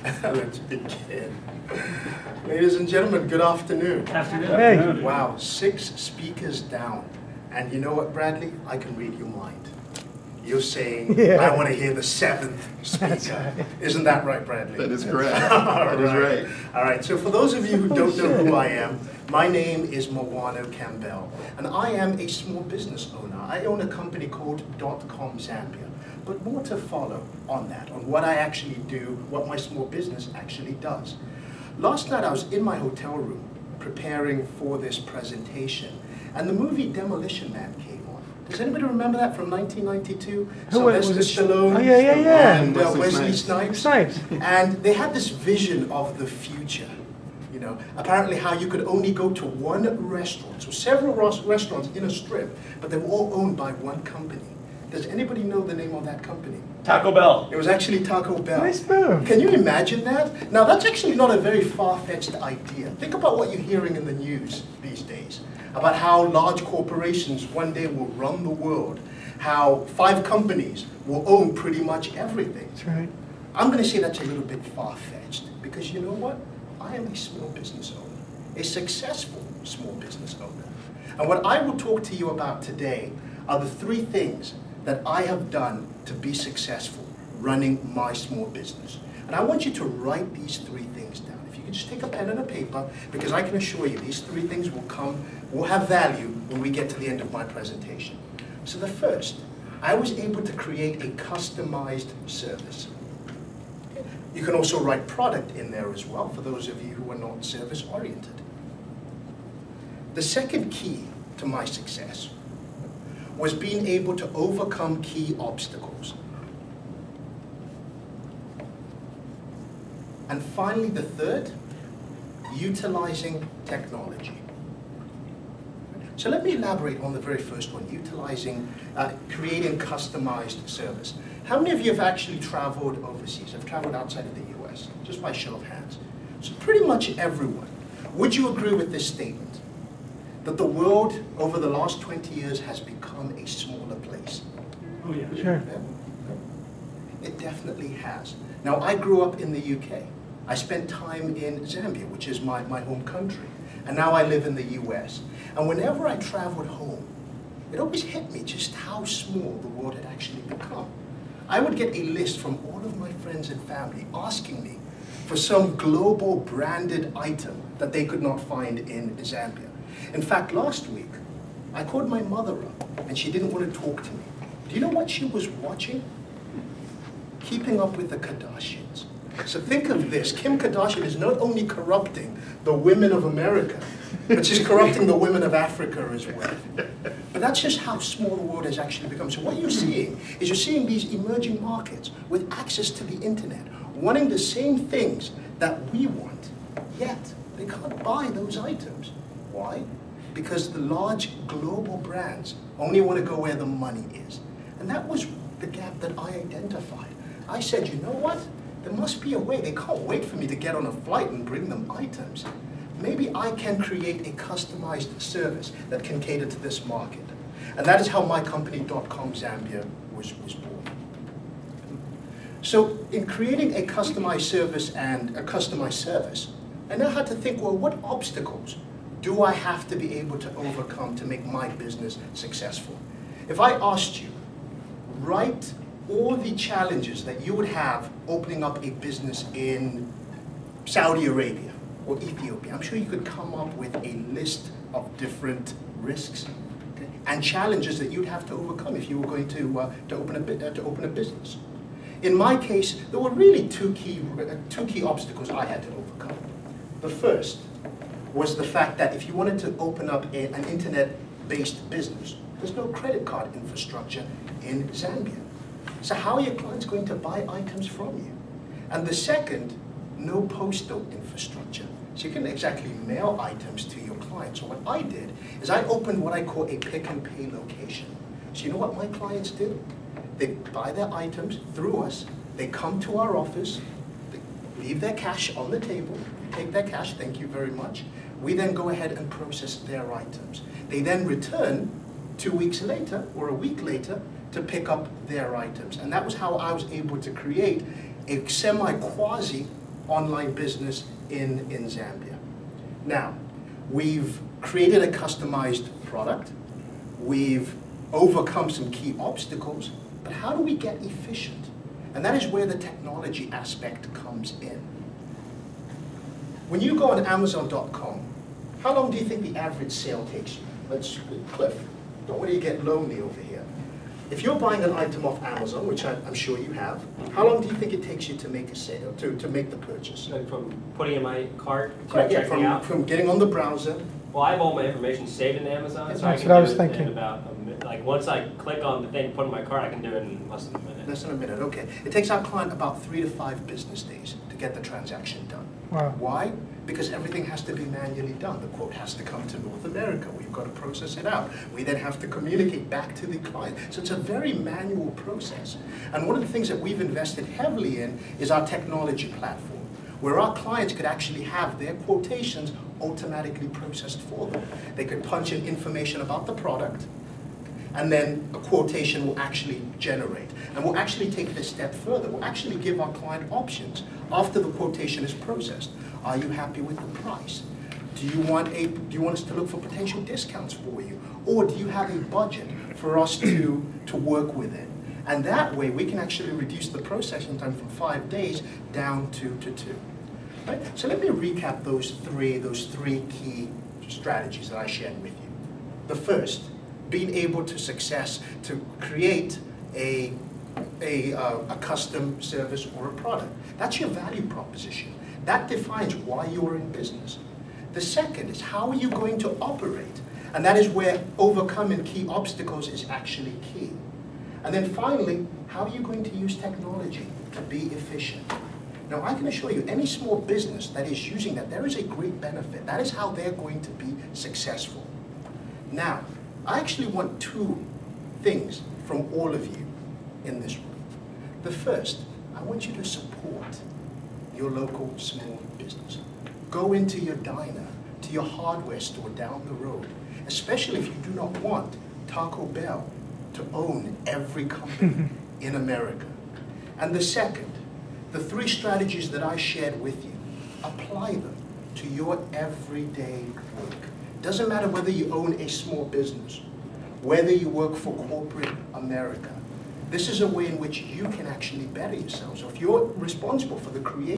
Let's begin. Ladies and gentlemen, good afternoon. Afternoon. Hey. Wow, 6 speakers down. And you know what, Bradley? I can read your mind. You're saying, Yeah. I want to hear the 7th speaker. Isn't that right, Bradley? That is correct. That is right. All right, so for those of you who don't know who I am, my name is Mawano Kambeu, and I am a small business owner. I own a company called Dot Com Zambia. But more to follow on that, on what I actually do, what my small business actually does. Last night I was in my hotel room preparing for this presentation, and the movie Demolition Man came on. Does anybody remember that from 1992? Sylvester Stallone Oh, yeah. and Wesley Snipes. Snipes. And they had this vision of the future. You know, apparently how you could only go to one restaurant, so several restaurants in a strip, but they were all owned by one company. Does anybody know the name of that company? Taco Bell. It was actually Taco Bell. Nice move. Can you imagine that? Now, that's actually not a very far-fetched idea. Think about what you're hearing in the news these days, about how large corporations one day will run the world, how 5 companies will own pretty much everything. That's right. I'm going to say that's a little bit far-fetched, because you know what? I am a small business owner, a successful small business owner. And what I will talk to you about today are the 3 things that I have done to be successful running my small business. And I want you to write these 3 things down. If you can just take a pen and a paper, because I can assure you these 3 things will have value when we get to the end of my presentation. So the first, I was able to create a customized service. You can also write product in there as well, for those of you who are not service-oriented. The second key to my success was being able to overcome key obstacles. And finally, the third, utilizing technology. So let me elaborate on the very first one, creating customized service. How many of you have actually traveled overseas, have traveled outside of the US? Just by show of hands. So pretty much everyone. Would you agree with this statement? That the world over the last 20 years has become a smaller place? Oh yeah. Sure. Yeah. It definitely has. Now, I grew up in the UK. I spent time in Zambia, which is my home country. And now I live in the US. And whenever I traveled home, it always hit me just how small the world had actually become. I would get a list from all of my friends and family asking me for some global branded item that they could not find in Zambia. In fact, last week, I called my mother up, and she didn't want to talk to me. Do you know what she was watching? Keeping Up with the Kardashians. So think of this. Kim Kardashian is not only corrupting the women of America, but she's corrupting the women of Africa as well. But that's just how small the world has actually become. So what you're seeing is you're seeing these emerging markets with access to the internet, wanting the same things that we want, yet they can't buy those items. Why? Because the large global brands only want to go where the money is. And that was the gap that I identified. I said, you know what? There must be a way. They can't wait for me to get on a flight and bring them items. Maybe I can create a customized service that can cater to this market. And that is how my company, Dot Com Zambia, was born. So in creating a customized service I now had to think, well, what obstacles do I have to be able to overcome to make my business successful? If I asked you, write all the challenges that you would have opening up a business in Saudi Arabia or Ethiopia, I'm sure you could come up with a list of different risks, okay, and challenges that you'd have to overcome if you were going to open a business. In my case, there were really two key obstacles I had to overcome. The first was the fact that if you wanted to open up an internet-based business, there's no credit card infrastructure in Zambia. So how are your clients going to buy items from you? And the second, no postal infrastructure. So you couldn't exactly mail items to your clients. So what I did is I opened what I call a pick and pay location. So you know what my clients do? They buy their items through us, they come to our office, they leave their cash on the table, we take their cash, thank you very much. We then go ahead and process their items. They then return 2 weeks later or a week later to pick up their items. And that was how I was able to create a semi-quasi online business in Zambia. Now, we've created a customized product. We've overcome some key obstacles, but how do we get efficient? And that is where the technology aspect comes in. When you go on Amazon.com, how long do you think the average sale takes you? Cliff, don't want you to get lonely over here. If you're buying an item off Amazon, which I'm sure you have, how long do you think it takes you to make a sale, to make the purchase? Like from putting in my cart to Correct, yeah, checking out? from getting on the browser. Well, I have all my information saved in Amazon, so I That's can what I do was it thinking. in about a minute. Like once I click on the thing, put in my cart, I can do it in less than a minute. Less than a minute, okay. It takes our client about 3 to 5 business days to get the transaction done. Wow. Why? Because everything has to be manually done. The quote has to come to North America. We've got to process it out. We then have to communicate back to the client. So it's a very manual process. And one of the things that we've invested heavily in is our technology platform, where our clients could actually have their quotations automatically processed for them. They could punch in information about the product, and then a quotation will actually generate. And we'll actually take it a step further. We'll actually give our client options after the quotation is processed. Are you happy with the price? Do you want us to look for potential discounts for you? Or do you have a budget for us to work within? And that way we can actually reduce the processing time from 5 days down to 2. Right? So let me recap those three key strategies that I shared with you. The first, being able to create a custom service or a product. That's your value proposition. That defines why you're in business. The second is, how are you going to operate? And that is where overcoming key obstacles is actually key. And then finally, how are you going to use technology to be efficient? Now, I can assure you, any small business that is using that, there is a great benefit. That is how they're going to be successful. Now, I actually want 2 things from all of you in this room. The first, I want you to support your local small business. Go into your diner, to your hardware store down the road, especially if you do not want Taco Bell to own every company in America. And the second, the 3 strategies that I shared with you, apply them to your everyday work. Doesn't matter whether you own a small business, whether you work for corporate America. This is a way in which you can actually better yourself. So if you're responsible for the creation